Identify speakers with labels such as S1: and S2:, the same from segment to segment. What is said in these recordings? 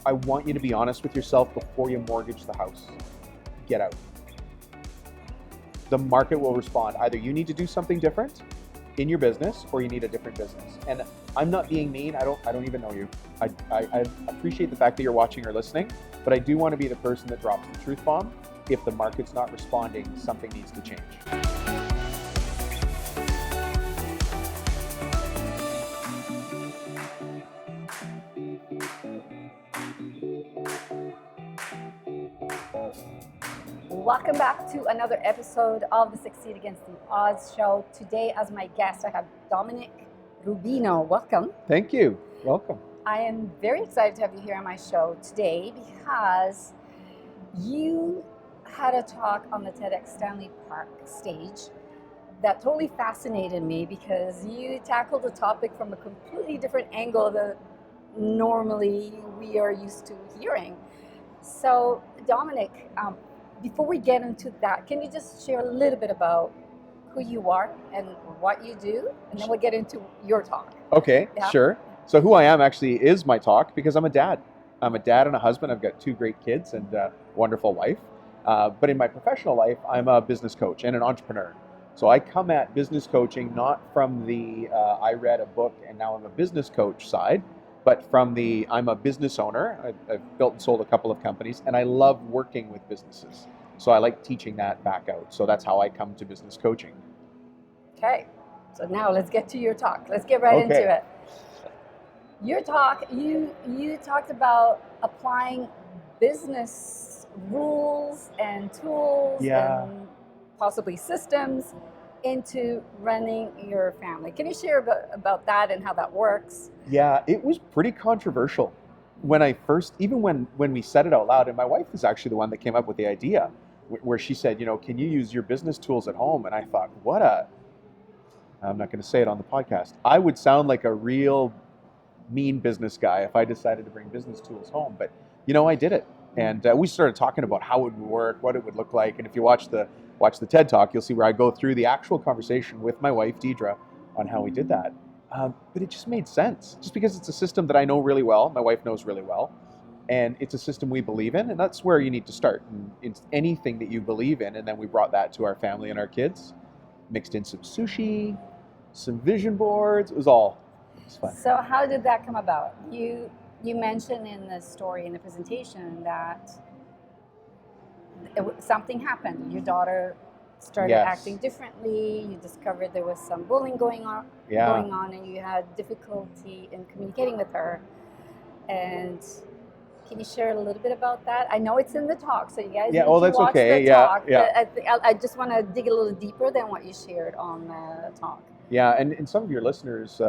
S1: I want you to be honest with yourself before you mortgage the house. Get out. The market will respond. Either you need to do something different in your business or you need a different business. And I'm not being mean. I don't even know you. I appreciate the fact that you're watching or listening, but I do want to be the person that drops the truth bomb. If the market's not responding, something needs to change.
S2: Welcome back to another episode of the Succeed Against the Odds show. Today, as my guest, I have Dominic Rubino. Welcome.
S1: Thank you. Welcome.
S2: I am very excited to have you here on my show today because you had a talk on the TEDxStanleyPark stage that totally fascinated me because you tackled the topic from a completely different angle that normally we are used to hearing. So, Dominic, before we get into that, can you just share a little bit about who you are and what you do? And then we'll get into your talk.
S1: Okay, yeah. Sure. So who I am actually is my talk because I'm a dad. I'm a dad and a husband. I've got 2 great kids and a wonderful wife. But in my professional life, I'm a business coach and an entrepreneur. So I come at business coaching not from the I read a book and now I'm a business coach side, but from the I'm a business owner. I've built and sold a couple of companies and I love working with businesses. So I like teaching that back out. So that's how I come to business coaching.
S2: Okay, so now let's get to your talk. Let's get right into it. Your talk, you talked about applying business rules and tools and possibly systems into running your family. Can you share about that and how that works?
S1: Yeah, it was pretty controversial when I first, even when we said it out loud, and my wife was actually the one that came up with the idea where she said, can you use your business tools at home? And I thought, I'm not going to say it on the podcast. I would sound like a real mean business guy if I decided to bring business tools home. But, I did it. And we started talking about how it would work, what it would look like. And if you watch the TED Talk, you'll see where I go through the actual conversation with my wife, Deidre, on how we did that. But it just made sense, just because it's a system that I know really well, my wife knows really well, and it's a system we believe in, and that's where you need to start. And it's anything that you believe in, and then we brought that to our family and our kids, mixed in some sushi, some vision boards, it was fun.
S2: So how did that come about? You mentioned in the story, in the presentation, that something happened. Your daughter started acting differently. You discovered there was some bullying going on, and you had difficulty in communicating with her. And can you share a little bit about that? I know it's in the talk, so you guys need to watch the talk. But I just want to dig a little deeper than what you shared on the talk.
S1: Yeah, and some of your listeners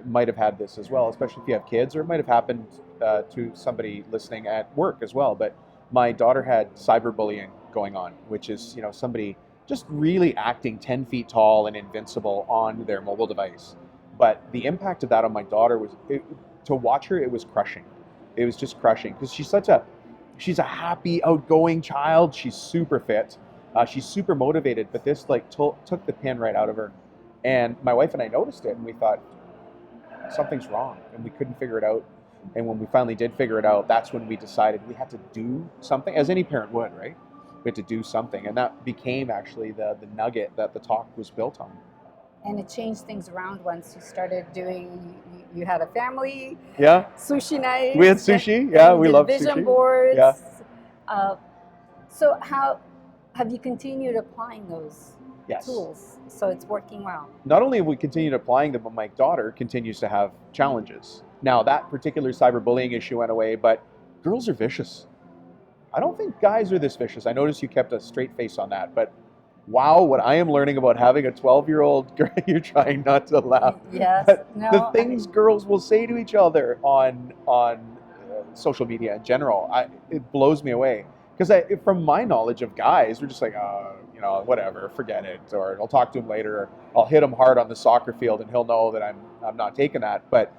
S1: might have had this as well, especially if you have kids, or it might have happened to somebody listening at work as well. But my daughter had cyberbullying going on, which is, somebody just really acting 10 feet tall and invincible on their mobile device. But the impact of that on my daughter was, to watch her, it was crushing. It was just crushing because she's a happy, outgoing child. She's super fit. She's super motivated, but this took the pin right out of her. And my wife and I noticed it, and we thought, something's wrong, and we couldn't figure it out. And when we finally did figure it out, that's when we decided we had to do something, as any parent would, right? We had to do something, and that became actually the nugget that the talk was built on.
S2: And it changed things around once you started doing, you had a family, sushi night.
S1: We had sushi, we love sushi.
S2: Vision boards. So how have you continued applying those tools? So it's working well.
S1: Not only have we continued applying them, but my daughter continues to have challenges. Now, that particular cyberbullying issue went away, but girls are vicious. I don't think guys are this vicious. I noticed you kept a straight face on that, but wow, what I am learning about having a 12-year-old girl, you're trying not to laugh.
S2: Yes.
S1: The things girls will say to each other on social media in general, it blows me away. Because from my knowledge of guys, we're just like, whatever, forget it, or I'll talk to him later, or I'll hit him hard on the soccer field and he'll know that I'm not taking that. But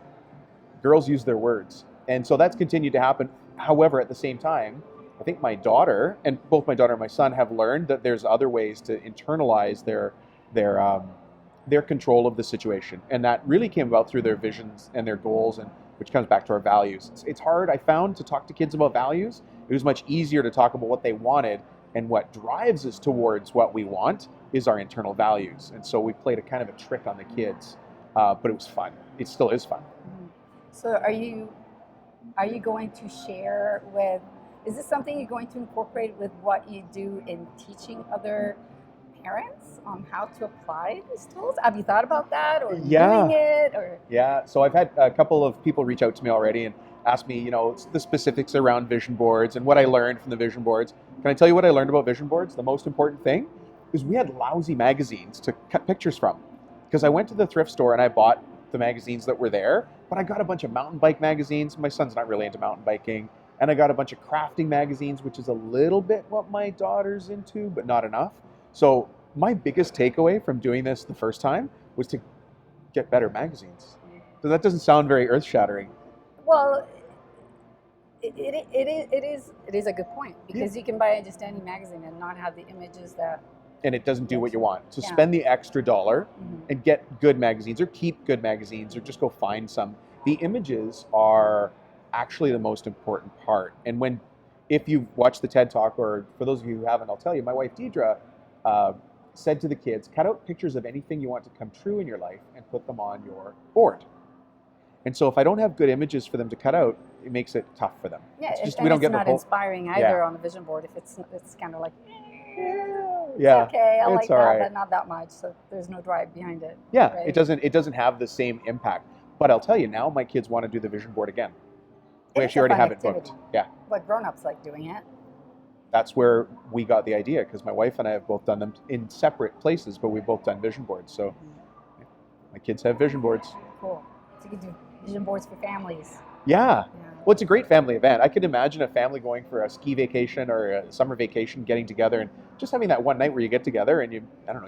S1: girls use their words. And so that's continued to happen. However, at the same time, I think my daughter, and both my daughter and my son, have learned that there's other ways to internalize their control of the situation. And that really came about through their visions and their goals and which comes back to our values. It's hard, I found, to talk to kids about values. It was much easier to talk about what they wanted, and what drives us towards what we want is our internal values. And so we played a kind of a trick on the kids, but it was fun. It still is fun.
S2: So are you going to share with, is this something you're going to incorporate with what you do in teaching other parents on how to apply these tools? Have you thought about that, or doing it? Or
S1: Yeah, so I've had a couple of people reach out to me already and ask me, the specifics around vision boards and what I learned from the vision boards. Can I tell you what I learned about vision boards? The most important thing is we had lousy magazines to cut pictures from. Because I went to the thrift store and I bought the magazines that were there, but I got a bunch of mountain bike magazines. My son's not really into mountain biking. And I got a bunch of crafting magazines, which is a little bit what my daughter's into, but not enough. So my biggest takeaway from doing this the first time was to get better magazines. So that doesn't sound very earth-shattering.
S2: Well, it is a good point, because you can buy just any magazine and not have the images that.
S1: And it doesn't do what you want. So spend the extra $1 and get good magazines, or keep good magazines, or just go find some. The images are actually the most important part. And if you've watched the TED Talk, or for those of you who haven't, I'll tell you, my wife Deidre said to the kids, cut out pictures of anything you want to come true in your life and put them on your board. And so if I don't have good images for them to cut out, it makes it tough for them.
S2: Yeah,
S1: it's
S2: we don't get not inspiring either on the vision board. If it's kind of like,
S1: yeah,
S2: okay, I like that,
S1: right,
S2: but not that much. So there's no drive behind it.
S1: Yeah,
S2: right?
S1: It doesn't have the same impact. But I'll tell you, now my kids want to do the vision board again. We actually already have it booked. Yeah.
S2: But grown-ups like doing it.
S1: That's where we got the idea, because my wife and I have both done them in separate places, but we've both done vision boards. So my kids have vision boards.
S2: Cool. So you can do vision boards for families.
S1: Yeah. Well, it's a great family event. I could imagine a family going for a ski vacation or a summer vacation, getting together and just having that one night where you get together and you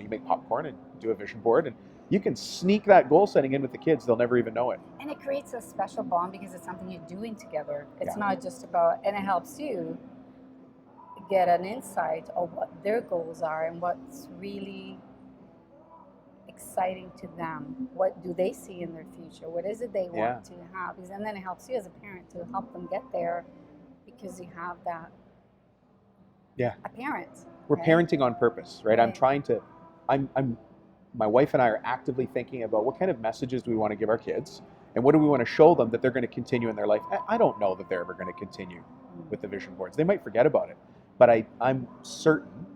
S1: make popcorn and do a vision board, and you can sneak that goal setting in with the kids. They'll never even know it.
S2: And it creates a special bond because it's something you're doing together. It's not just about, and it helps you get an insight of what their goals are and what's really exciting to them. What do they see in their future? What is it they want to have? And then it helps you as a parent to help them get there, because you have that. Yeah. A parent.
S1: We're parenting on purpose, right? My wife and I are actively thinking about what kind of messages do we want to give our kids, and what do we want to show them that they're going to continue in their life. I don't know that they're ever going to continue with the vision boards. They might forget about it, but I'm certain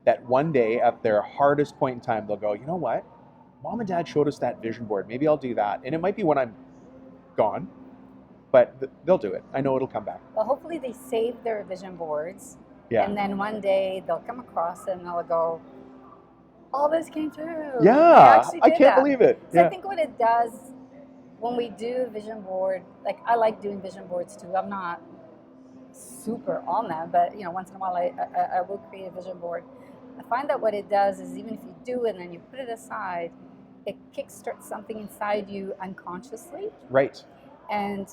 S1: that one day at their hardest point in time, they'll go, you know what? Mom and Dad showed us that vision board. Maybe I'll do that. And it might be when I'm gone, but they'll do it. I know it'll come back.
S2: Well, hopefully they save their vision boards.
S1: Yeah.
S2: And then one day they'll come across it and they'll go, all this came true.
S1: Yeah, I can't believe it.
S2: So I think what it does when we do vision board, like I like doing vision boards too. I'm not super on them, but once in a while I will create a vision board. I find that what it does is, even if you do it and then you put it aside, it kickstarts something inside you unconsciously.
S1: Right.
S2: And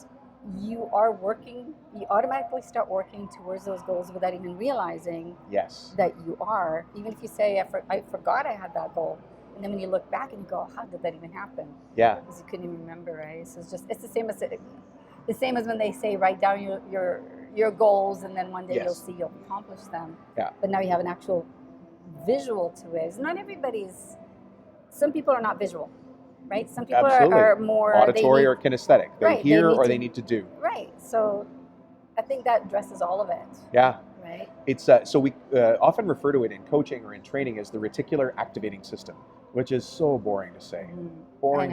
S2: you automatically start working towards those goals without even realizing that you are. Even if you say, I forgot I had that goal. And then when you look back and you go, how did that even happen? Yeah. Because you couldn't even remember, right? So it's the same as when they say, write down your goals, and then one day you'll see you'll accomplish them. Yeah. But now you have an actual visual to it. Some people are not visual, right? Some people are more
S1: auditory or kinesthetic. They hear or they need to do.
S2: Right. So I think that addresses all of it.
S1: Yeah. Right. It's so we often refer to it in coaching or in training as the reticular activating system, which is so boring to say. Boring.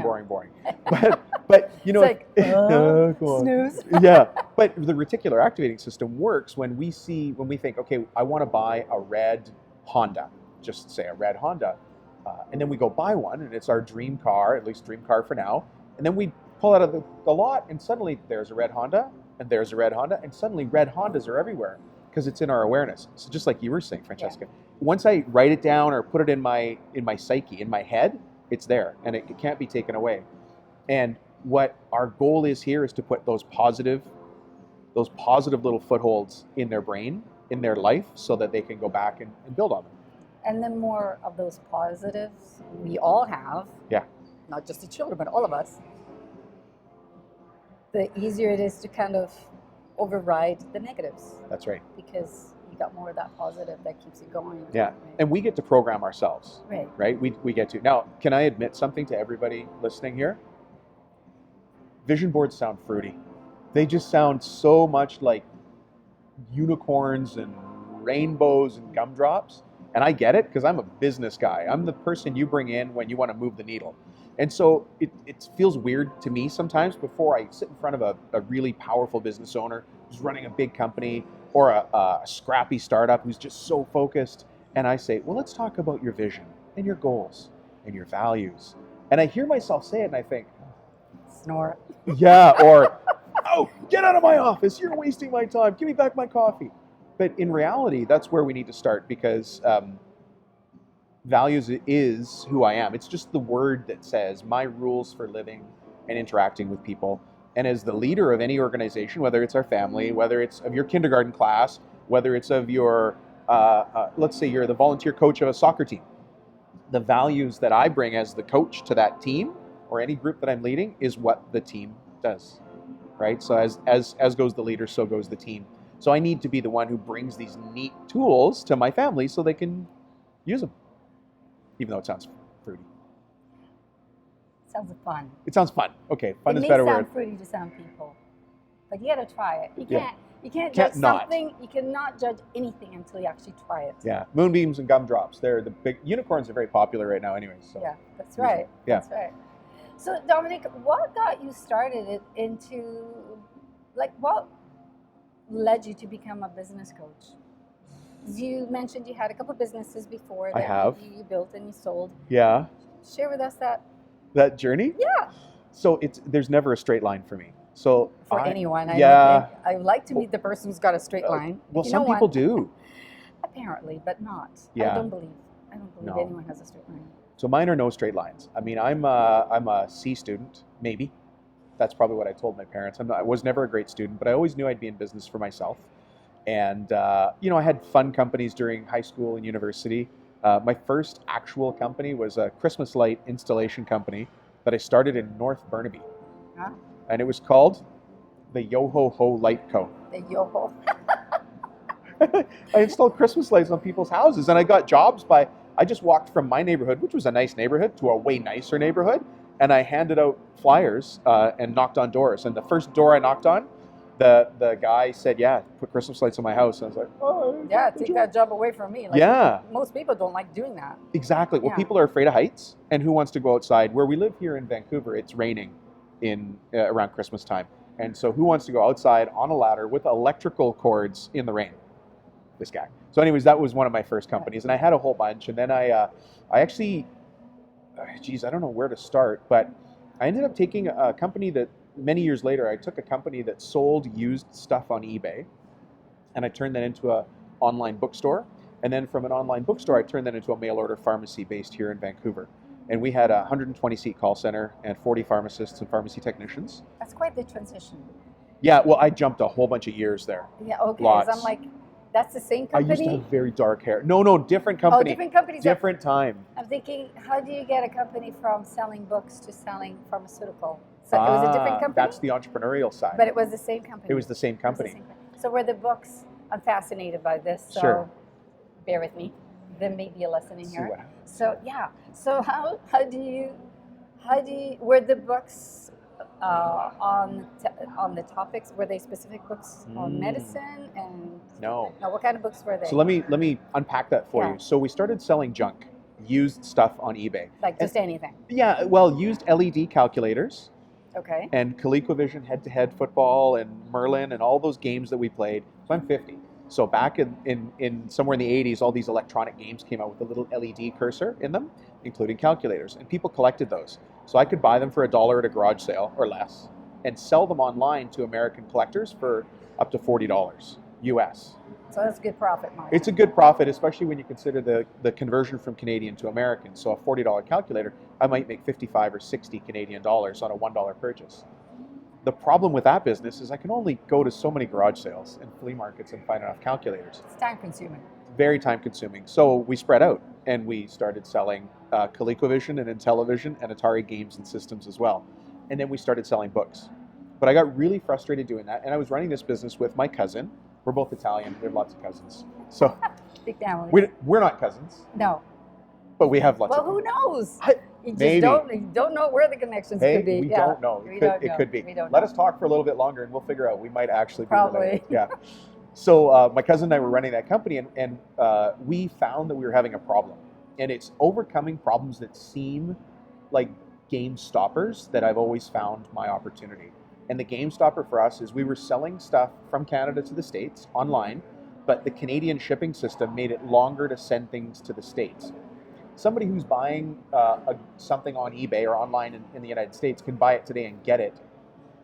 S1: But it's like snooze. Yeah. But the reticular activating system works when we think, okay, I want to buy a red Honda, just say a red Honda. And then we go buy one, and it's our dream car, at least dream car for now. And then we pull out of the lot, and suddenly there's a red Honda, and there's a red Honda, and suddenly red Hondas are everywhere because it's in our awareness. So just like you were saying, Francesca, once I write it down or put it in my psyche, in my head, it's there, and it can't be taken away. And what our goal is here is to put those positive little footholds in their brain, in their life, so that they can go back and build on them.
S2: And the more of those positives we all have, not just the children, but all of us, the easier it is to kind of override the negatives,
S1: That's right.
S2: because you got more of that positive that keeps you going.
S1: Yeah.
S2: Right?
S1: And we get to program ourselves,
S2: Right.
S1: right? We get to. Now, can I admit something to everybody listening here? Vision boards sound fruity. They just sound so much like unicorns and rainbows and gumdrops. And I get it, because I'm a business guy. I'm the person you bring in when you want to move the needle. And so it feels weird to me sometimes before I sit in front of a really powerful business owner who's running a big company, or a scrappy startup who's just so focused. And I say, well, let's talk about your vision and your goals and your values. And I hear myself say it and I think,
S2: Snore.
S1: yeah, or, oh, get out of my office. You're wasting my time. Give me back my coffee. But in reality, that's where we need to start, because values is who I am. It's just the word that says my rules for living and interacting with people. And as the leader of any organization, whether it's our family, whether it's of your kindergarten class, whether it's of your, let's say you're the volunteer coach of a soccer team, the values that I bring as the coach to that team or any group that I'm leading is what the team does, right? So as goes the leader, so goes the team. So I need to be the one who brings these neat tools to my family so they can use them, even though it sounds fruity.
S2: Sounds fun.
S1: It sounds fun. Okay, fun
S2: It
S1: is a better
S2: may
S1: word.
S2: sound fruity to some people, but you got to try it. You
S1: Yeah.
S2: can't. You can't
S1: Can't
S2: judge
S1: not.
S2: something. You cannot judge anything until you actually try it.
S1: Yeah, moonbeams and gumdrops. They're the big unicorns are very popular right now, anyways. So.
S2: Yeah, that's right.
S1: Yeah.
S2: That's right. So, Dominic, what got you started into, like, what led you to become a business coach? You mentioned you had a couple of businesses before
S1: I
S2: that
S1: have.
S2: you built and you sold.
S1: Yeah,
S2: Share with us
S1: that journey.
S2: Yeah.
S1: So there's never a straight line for me. So
S2: For anyone.
S1: Yeah.
S2: I like to meet the person who's got a straight line.
S1: Well,
S2: You
S1: some
S2: know
S1: people
S2: one.
S1: do.
S2: Apparently, but not.
S1: Yeah.
S2: I don't believe
S1: No.
S2: anyone has a straight line.
S1: So mine are no straight lines. I mean, I'm a C student, maybe. That's probably what I told my parents. I was never a great student, but I always knew I'd be in business for myself. And I had fun companies during high school and university. My first actual company was a Christmas light installation company that I started in North Burnaby,
S2: Huh?
S1: and it was called the Yo-Ho-Ho Light Co.
S2: The Yo-Ho.
S1: I installed Christmas lights on people's houses, and I got jobs I just walked from my neighborhood, which was a nice neighborhood, to a way nicer neighborhood, and I handed out flyers and knocked on doors. And the first door I knocked on, the guy said, yeah, put Christmas lights on my house. And I was like, oh.
S2: Yeah, take that job away from me. Like,
S1: Yeah.
S2: Most people don't like doing that.
S1: Exactly. Well,
S2: Yeah.
S1: people are afraid of heights, and who wants to go outside? Where we live here in Vancouver, it's raining in around Christmas time. And so who wants to go outside on a ladder with electrical cords in the rain? This guy. So anyways, that was one of my first companies, and I had a whole bunch. And then I actually, I don't know where to start, but I ended up taking a company that many years later, I took a company that sold used stuff on eBay, and I turned that into an online bookstore. And then from an online bookstore, I turned that into a mail order pharmacy based here in Vancouver. And we had a 120-seat call center and 40 pharmacists and pharmacy technicians.
S2: That's quite the transition.
S1: Yeah, well, I jumped a whole bunch of years there.
S2: Yeah, okay.
S1: Lots.
S2: 'Cause I'm like, that's the same
S1: I
S2: company?
S1: used to have very dark hair. No, different company.
S2: Oh, different companies.
S1: Different time.
S2: I'm thinking, how do you get a company from selling books to selling pharmaceutical? So it was a different company?
S1: That's the entrepreneurial side.
S2: But it was the same company.
S1: It was the same
S2: It was the
S1: company.
S2: same company. So were the books, I'm fascinated by this, so
S1: Sure.
S2: bear with me. There may be a lesson in
S1: See
S2: here.
S1: what happens.
S2: So yeah, so how do you were the books on the topics? Were they specific books on medicine and
S1: No.
S2: what kind of books were they?
S1: So let me unpack that for
S2: Yeah.
S1: you. So we started selling junk, used stuff on eBay.
S2: Like just anything.
S1: Yeah, well, used LED calculators
S2: Okay.
S1: and ColecoVision head-to-head football and Merlin and all those games that we played. So I'm 50. So back in somewhere in the 80s, all these electronic games came out with a little LED cursor in them, including calculators, and people collected those. So I could buy them for $1 at a garage sale or less and sell them online to American collectors for up to $40 US.
S2: So that's good profit margin.
S1: It's a good profit, especially when you consider the conversion from Canadian to American. So a $40 calculator, I might make 55 or 60 Canadian dollars on a $1 purchase. The problem with that business is I can only go to so many garage sales and flea markets and find enough calculators.
S2: It's time consuming.
S1: Very time consuming. So we spread out and we started selling ColecoVision and Intellivision and Atari games and systems as well. And then we started selling books. But I got really frustrated doing that. And I was running this business with my cousin. We're both Italian. We have lots of cousins. So
S2: Big family.
S1: we're not cousins,
S2: No.
S1: but we have lots
S2: Well,
S1: of
S2: who knows? You just
S1: maybe.
S2: don't know where the connections
S1: Hey,
S2: could be.
S1: we
S2: Yeah.
S1: don't know.
S2: We
S1: It
S2: don't
S1: could,
S2: know.
S1: it could be.
S2: We don't
S1: Let
S2: know.
S1: us talk for a little bit longer and we'll figure out. We might actually be
S2: Probably.
S1: related. Yeah. So my cousin and I were running that company, and we found that we were having a problem. And it's overcoming problems that seem like game stoppers that I've always found my opportunity. And the game stopper for us is we were selling stuff from Canada to the States online, but the Canadian shipping system made it longer to send things to the States. Somebody who's buying something on eBay or online in the United States can buy it today and get it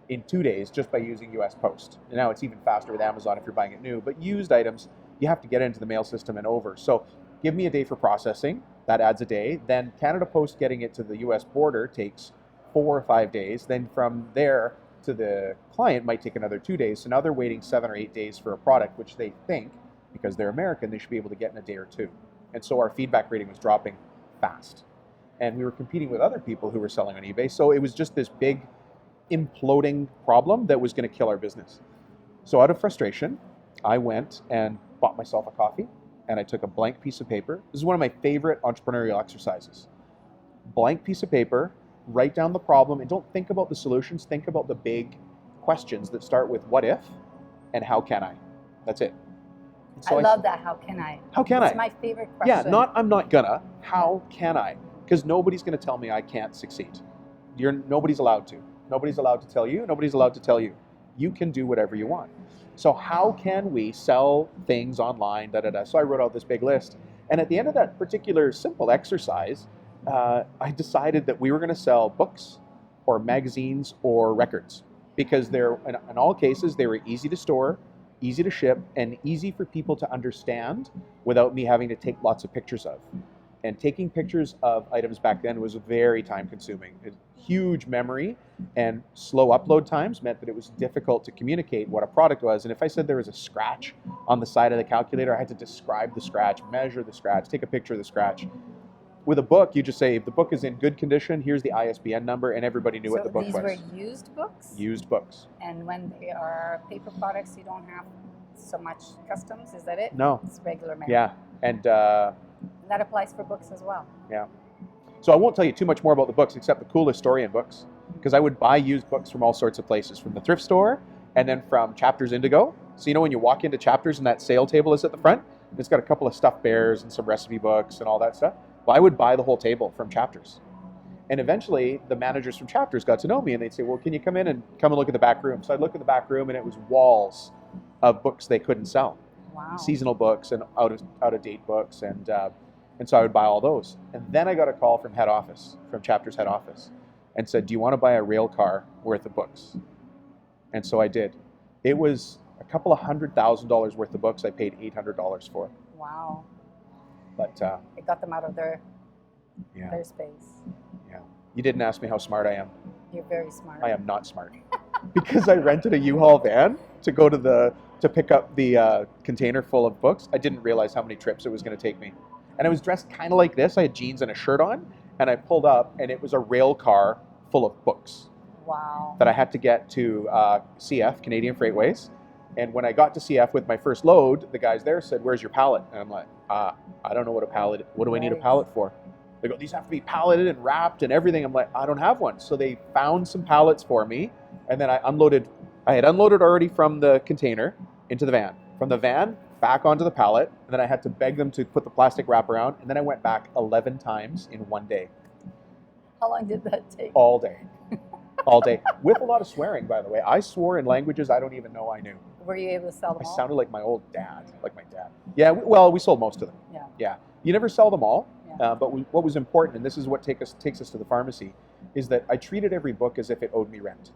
S1: in 2 days just by using US Post. And now it's even faster with Amazon if you're buying it new, but used items, you have to get into the mail system and over. So give me a day for processing, that adds a day. Then Canada Post getting it to the US border takes 4 or 5 days. Then from there to the client might take another 2 days. So now they're waiting 7 or 8 days for a product, which they think, because they're American, they should be able to get in a day or two. And so our feedback rating was dropping fast. And we were competing with other people who were selling on eBay. So it was just this big imploding problem that was going to kill our business. So out of frustration, I went and bought myself a coffee and I took a blank piece of paper. This is one of my favorite entrepreneurial exercises. Blank piece of paper, write down the problem, and don't think about the solutions, think about the big questions that start with what if and how can I? That's it.
S2: So I love that. How can I?
S1: How can
S2: It's
S1: I?
S2: my favorite question.
S1: Yeah, not I'm not gonna. How can I? Because nobody's gonna tell me I can't succeed. Nobody's allowed to. Nobody's allowed to tell you. Nobody's allowed to tell you. You can do whatever you want. So how can we sell things online? So I wrote out this big list. And at the end of that particular simple exercise, I decided that we were going to sell books or magazines or records because they're, in all cases, they were easy to store, easy to ship, and easy for people to understand without me having to take lots of pictures of. And taking pictures of items back then was very time consuming. Huge memory and slow upload times meant that it was difficult to communicate what a product was. And if I said there was a scratch on the side of the calculator, I had to describe the scratch, measure the scratch, take a picture of the scratch. With a book, you just say, if the book is in good condition, here's the ISBN number, and everybody knew what the book was.
S2: So these were used books?
S1: Used books.
S2: And when they are paper products, you don't have so much customs, is that it?
S1: No.
S2: It's regular mail.
S1: Yeah, and
S2: that applies for books as well.
S1: Yeah. So I won't tell you too much more about the books, except the coolest story in books, because I would buy used books from all sorts of places, from the thrift store, and then from Chapters Indigo. So you know when you walk into Chapters and that sale table is at the front, it's got a couple of stuffed bears and some recipe books and all that stuff. Well, I would buy the whole table from Chapters. And eventually, the managers from Chapters got to know me, and they'd say, well, can you come and look at the back room? So I'd look at the back room, and it was walls of books they couldn't sell.
S2: Wow.
S1: Seasonal books and out-of-date books, and so I would buy all those. And then I got a call from head office, from Chapters head office, and said, do you want to buy a rail car worth of books? And so I did. It was a couple of $100,000 worth of books I paid $800 for.
S2: Wow.
S1: But
S2: it got them out of their space.
S1: Yeah. You didn't ask me how smart I am.
S2: You're very smart.
S1: I am not smart. Because I rented a U-Haul van to pick up the container full of books, I didn't realize how many trips it was going to take me. And I was dressed kind of like this. I had jeans and a shirt on, and I pulled up, and it was a rail car full of books.
S2: Wow.
S1: That I had to get to CF, Canadian Freightways. And when I got to CF with my first load, the guys there said, where's your pallet? And I'm like, I don't know what do I need a pallet for? They go, these have to be palleted and wrapped and everything. I'm like, I don't have one. So they found some pallets for me, and then I had unloaded already from the container into the van. From the van, back onto the pallet, and then I had to beg them to put the plastic wrap around, and then I went back 11 times in one day.
S2: How long did that take?
S1: All day. All day. With a lot of swearing, by the way. I swore in languages I don't even know I knew.
S2: Were you able to sell them all?
S1: I sounded like my old dad, like my dad. Yeah, we sold most of them. Yeah. You never sell them all, but what was important, and this is what takes us to the pharmacy, is that I treated every book as if it owed me rent.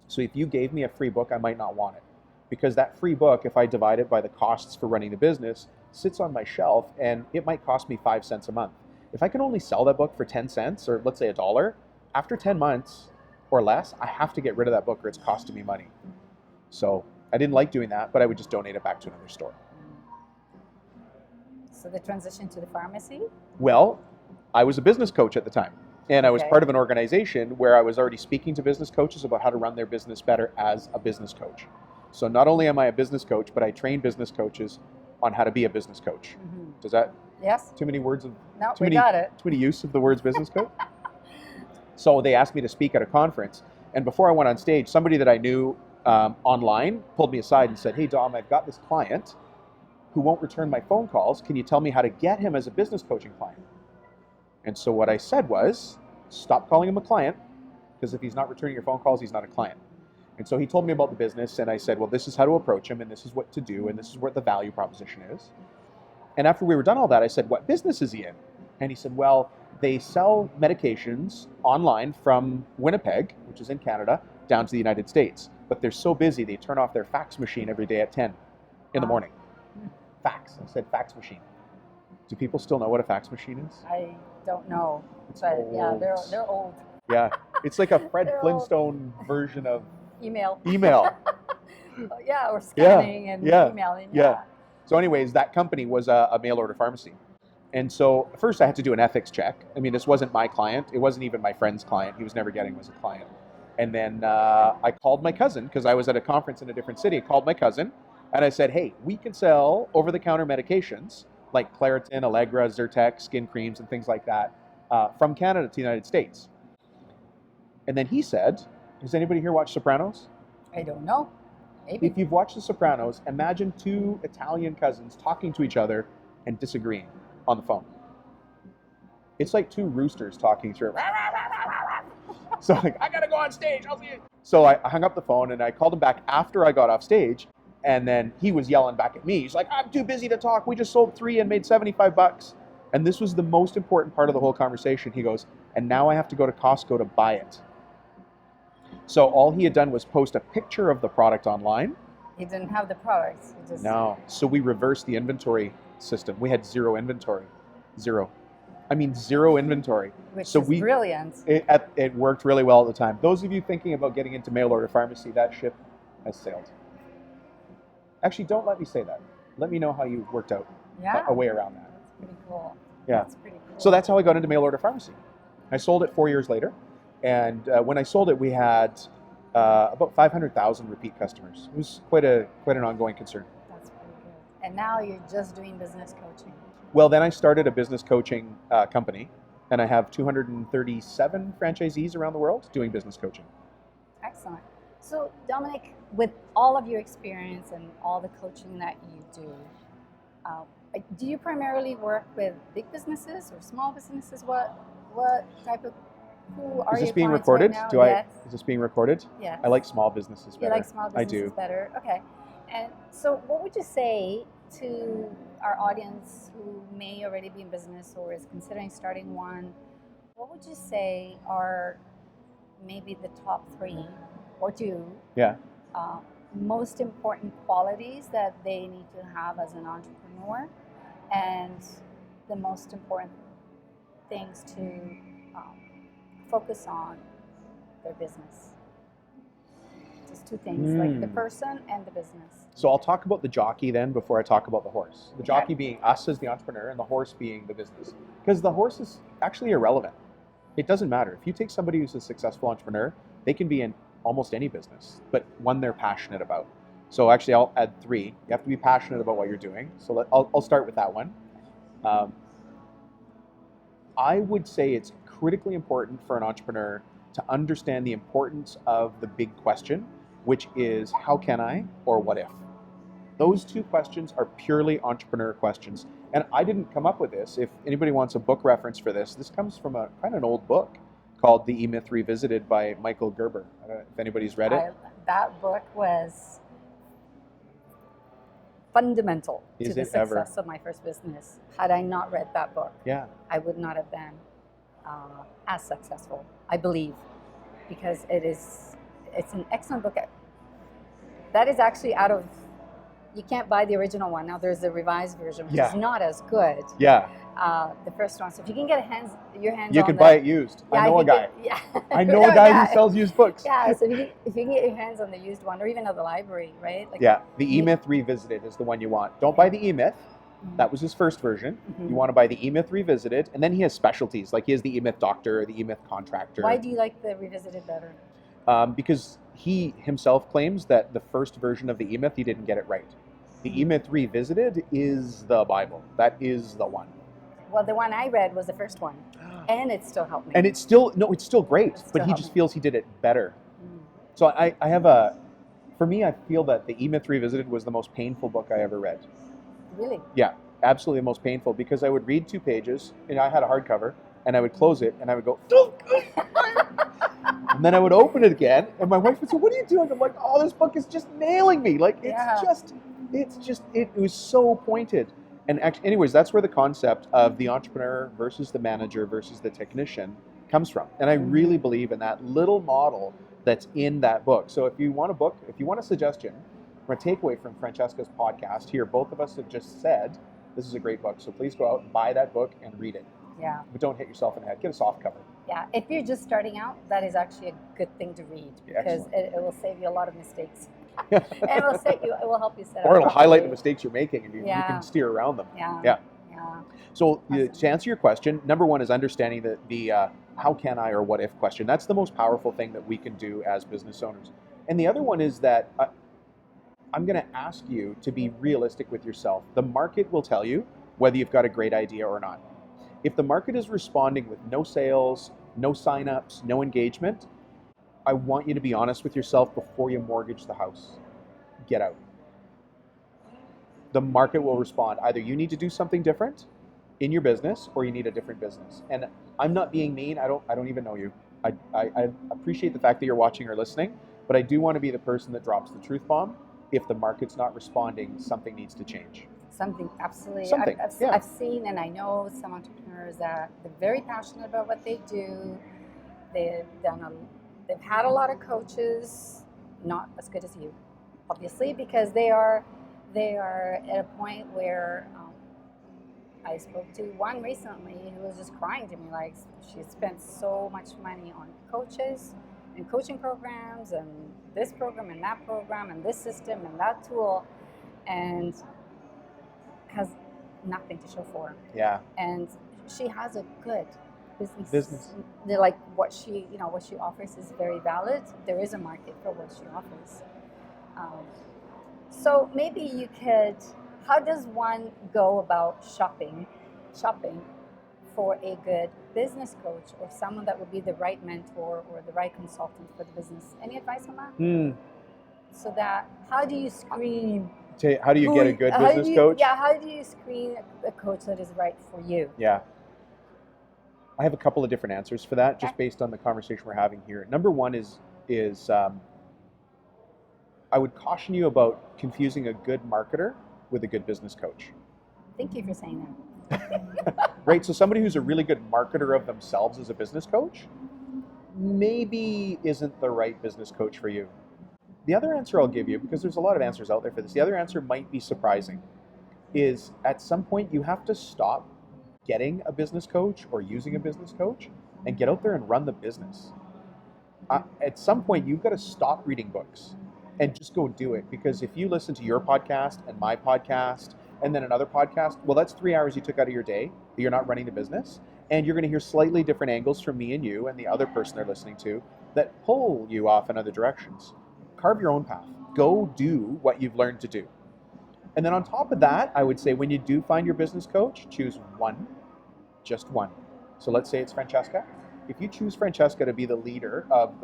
S1: So if you gave me a free book, I might not want it. Because that free book, if I divide it by the costs for running the business, sits on my shelf, and it might cost me 5 cents a month. If I can only sell that book for 10 cents, or let's say $1, after 10 months or less, I have to get rid of that book or it's costing me money. So I didn't like doing that, but I would just donate it back to another store.
S2: So the transition to the pharmacy?
S1: Well, I was a business coach at the time. And I was
S2: Okay.
S1: part of an organization where I was already speaking to business coaches about how to run their business better as a business coach. So not only am I a business coach, but I train business coaches on how to be a business coach. Does that,
S2: Yes.
S1: too many words of,
S2: No,
S1: too
S2: we
S1: many,
S2: got it.
S1: too many use of the words business coach? So they asked me to speak at a conference. And before I went on stage, somebody that I knew online pulled me aside and said, "Hey Dom, I've got this client who won't return my phone calls. Can you tell me how to get him as a business coaching client?" And so what I said was, stop calling him a client, because if he's not returning your phone calls, he's not a client. And so he told me about the business, and I said, well, this is how to approach him, and this is what to do, and this is what the value proposition is. And after we were done all that, I said, what business is he in? And he said, well, they sell medications online from Winnipeg, which is in Canada, down to the United States. But they're so busy, they turn off their fax machine every day at 10 in the morning. Fax. I said fax machine. Do people still know what a fax machine is?
S2: I don't know,
S1: It's
S2: but
S1: old.
S2: yeah, they're old.
S1: Yeah, it's like a Fred
S2: They're old.
S1: Flintstone version of
S2: Email.
S1: email.
S2: Yeah, or scanning and
S1: yeah,
S2: emailing.
S1: yeah. So anyways, that company was a mail order pharmacy. And so first I had to do an ethics check. I mean, this wasn't my client. It wasn't even my friend's client. He was never getting him as a client. And then I called my cousin, because I was at a conference in a different city. I called my cousin and I said, hey, we can sell over-the-counter medications like Claritin, Allegra, Zyrtec, skin creams, and things like that from Canada to the United States. And then he said, does anybody here watch Sopranos?
S2: I don't know. Maybe.
S1: If you've watched The Sopranos, imagine two Italian cousins talking to each other and disagreeing on the phone. It's like two roosters talking through. So like, I gotta go on stage, I'll see you. So I hung up the phone and I called him back after I got off stage, and then he was yelling back at me. He's like, I'm too busy to talk. We just sold 3 and made $75. And this was the most important part of the whole conversation. He goes, and now I have to go to Costco to buy it. So all he had done was post a picture of the product online.
S2: He didn't have the products. He just...
S1: No. So we reversed the inventory system. We had zero inventory. Zero. I mean, zero inventory.
S2: Which
S1: so
S2: is brilliant.
S1: It worked really well at the time. Those of you thinking about getting into mail order pharmacy, that ship has sailed. Actually, don't let me say that. Let me know how you worked out a way around that.
S2: That's pretty cool.
S1: Yeah.
S2: That's pretty cool.
S1: So that's how I got into mail order pharmacy. I sold it 4 years later. And when I sold it, we had about 500,000 repeat customers. It was quite an ongoing concern.
S2: That's pretty good. And now you're just doing business coaching.
S1: Well, then I started a business coaching company, and I have 237 franchisees around the world doing business coaching.
S2: Excellent. So, Dominic, with all of your experience and all the coaching that you do you primarily work with big businesses or small businesses? What type of who are
S1: Is this
S2: your
S1: being
S2: clients
S1: recorded?
S2: right now? Yes.
S1: Is this being recorded?
S2: Yes.
S1: I like small businesses better.
S2: You like small businesses
S1: I do.
S2: better? Okay. And so what would you say to our audience who may already be in business or is considering starting one? What would you say are maybe the top 3 or 2 most important qualities that they need to have as an entrepreneur, and the most important things to focus on their business? Just 2 things, like the person and the business.
S1: So I'll talk about the jockey then before I talk about the horse. The jockey being us as the entrepreneur, and the horse being the business. Because the horse is actually irrelevant. It doesn't matter. If you take somebody who's a successful entrepreneur, they can be in almost any business, but one they're passionate about. So actually I'll add 3. You have to be passionate about what you're doing. So I'll start with that one. I would say it's critically important for an entrepreneur to understand the importance of the big question, which is how can I or what if? Those 2 questions are purely entrepreneur questions. And I didn't come up with this. If anybody wants a book reference for this, this comes from a kind of an old book called The E-Myth Revisited by Michael Gerber. I don't know if anybody's read it.
S2: That book was fundamental to the success of my first business. Had I not read that book, I would not have been as successful, I believe, because it's an excellent book. That is actually you can't buy the original one. Now there's a revised version, which is not as good. The first one. So if you can get your hands on
S1: you can buy it used. I know a guy. I know a guy who sells used books.
S2: Yeah, so if you can get your hands on the used one, or even at the library, right?
S1: The E-Myth Revisited is the one you want. Don't buy the E-Myth. That was his first version. You want to buy the E-Myth Revisited, and then he has specialties, like he has the E-Myth Doctor, the E-Myth Contractor.
S2: Why do you like the Revisited better?
S1: Because he himself claims that the first version of the E-Myth, he didn't get it right. The E-Myth Revisited is the Bible. That is the one.
S2: Well, the one I read was the first one, and it still helped me.
S1: And it's still great,
S2: It still
S1: but he
S2: helped
S1: just
S2: me.
S1: feels he did it better. So for me, I feel that the E-Myth Revisited was the most painful book I ever read.
S2: Really?
S1: Yeah, absolutely the most painful, because I would read 2 pages, and I had a hardcover, and I would close it, and I would go, and then I would open it again, and my wife would say, "What are you doing?" I'm like, "Oh, this book is just nailing me. Like, it was so pointed." And actually, anyways, that's where the concept of the entrepreneur versus the manager versus the technician comes from. And I really believe in that little model that's in that book. So if you want a suggestion, or a takeaway from Francesca's podcast here, both of us have just said, this is a great book. So please go out and buy that book and read it.
S2: Yeah.
S1: But don't hit yourself in the head. Get a soft cover.
S2: Yeah. If you're just starting out, that is actually a good thing to read, because it will save you a lot of mistakes. And it will help you set up.
S1: Or it'll highlight the
S2: properly.
S1: mistakes you're making, and you can steer around them.
S2: Yeah.
S1: So to answer your question, number one is understanding the how can I or what if question. That's the most powerful thing that we can do as business owners. And the other one is that I'm going to ask you to be realistic with yourself. The market will tell you whether you've got a great idea or not. If the market is responding with no sales, no signups, no engagement, I want you to be honest with yourself before you mortgage the house. Get out. The market will respond. Either you need to do something different in your business, or you need a different business. And I'm not being mean. I don't even know you. I appreciate the fact that you're watching or listening, but I do want to be the person that drops the truth bomb. If the market's not responding, something needs to change.
S2: Something, absolutely.
S1: Something,
S2: I've seen and I know some entrepreneurs that they're very passionate about what they do. They've had a lot of coaches, not as good as you, obviously, because they are at a point where I spoke to one recently who was just crying to me, like she spent so much money on coaches and coaching programs and this program and that program and this system and that tool, and has nothing to show for it.
S1: Yeah.
S2: And she has a good business. They're like what she offers is very valid. There is a market for what she offers. So maybe you could. How does one go about shopping for a good business coach or someone that would be the right mentor or the right consultant for the business? Any advice on that? So that how do you screen?
S1: How do you get a good business coach?
S2: Yeah, how do you screen a coach that is right for you?
S1: Yeah. I have a couple of different answers for that, just based on the conversation we're having here. Number one is I would caution you about confusing a good marketer with a good business coach.
S2: Thank you for saying that.
S1: Right, so somebody who's a really good marketer of themselves as a business coach maybe isn't the right business coach for you. The other answer I'll give you, because there's a lot of answers out there for this, the other answer might be surprising, is at some point you have to stop getting a business coach or using a business coach and get out there and run the business. At some point you've got to stop reading books and just go do it, because if you listen to your podcast and my podcast and then another podcast, well, that's 3 hours you took out of your day that you're not running the business, and you're going to hear slightly different angles from me and you and the other person they're listening to that pull you off in other directions. Carve your own path. Go do what you've learned to do. And then on top of that, I would say when you do find your business coach, choose one, just one. So let's say it's Francesca. If you choose Francesca to be the leader of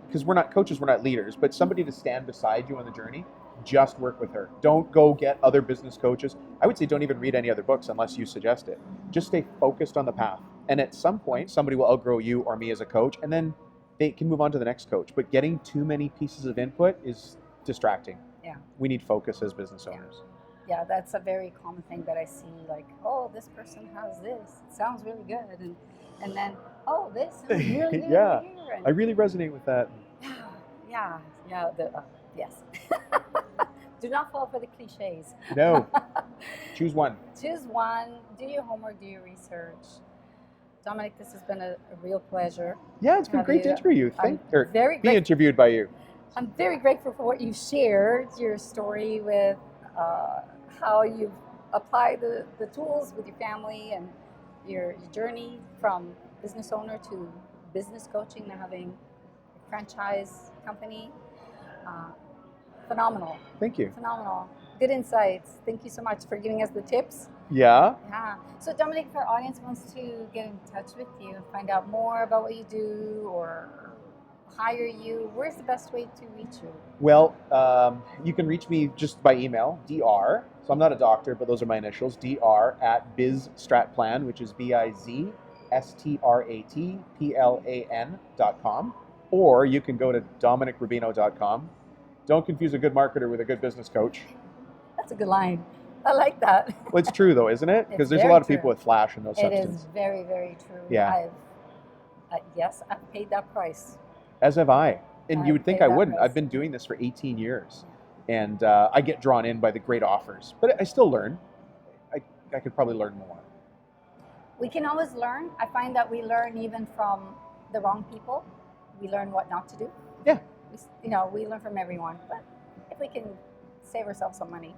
S1: because we're not coaches, we're not leaders, but somebody to stand beside you on the journey, just work with her. Don't go get other business coaches. I would say don't even read any other books unless you suggest it. Just stay focused on the path. And at some point, somebody will outgrow you or me as a coach, and then they can move on to the next coach. But getting too many pieces of input is distracting.
S2: Yeah.
S1: We need focus as business owners.
S2: Yeah, that's a very common thing that I see, like, oh, this person has this. It sounds really good. And then, oh, this sounds really good
S1: Yeah.
S2: here. And
S1: I really resonate with that.
S2: Yes. Do not fall for the cliches.
S1: No. Choose one.
S2: Choose one. Do your homework. Do your research. Dominic, this has been a real pleasure.
S1: Yeah, it's been great to interview you. Be interviewed by you.
S2: I'm very grateful for what you shared, your story with how you've apply the tools with your family and your journey from business owner to business coaching to having a franchise company. Phenomenal.
S1: Thank you.
S2: Phenomenal. Good insights. Thank you so much for giving us the tips.
S1: Yeah.
S2: Yeah. So Dominic, if our audience wants to get in touch with you and find out more about what you do or hire you, where's the best way to reach you?
S1: Well, you can reach me just by email, dr. So I'm not a doctor, but those are my initials, dr@bizstratplan, which is bizstratplan.com. Or you can go to dominicrubino.com. Don't confuse a good marketer with a good business coach.
S2: That's a good line. I like that.
S1: Well, it's true though, isn't it? Because
S2: It's
S1: there's a
S2: very
S1: lot of
S2: true.
S1: people with flash and no
S2: It
S1: substance.
S2: is very, very true.
S1: Yeah.
S2: Yes, I've paid that price.
S1: As have I. And you would think
S2: paid
S1: I
S2: that
S1: wouldn't.
S2: price.
S1: I've been doing this for 18 years. And I get drawn in by the great offers. But I still learn. I could probably learn more.
S2: We can always learn. I find that we learn even from the wrong people. We learn what not to do.
S1: Yeah.
S2: We learn from everyone. But if we can save ourselves some money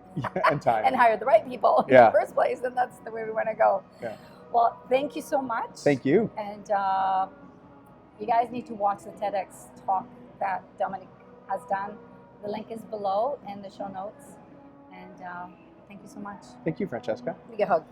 S1: And time.
S2: and hire the right people in
S1: Yeah.
S2: the first place, then that's the way we want to go.
S1: Yeah.
S2: Well, thank you so much.
S1: Thank you.
S2: And you guys need to watch the TEDx talk that Dominic has done. The link is below in the show notes. And thank you so much.
S1: Thank you, Francesca.
S2: Give me a hug.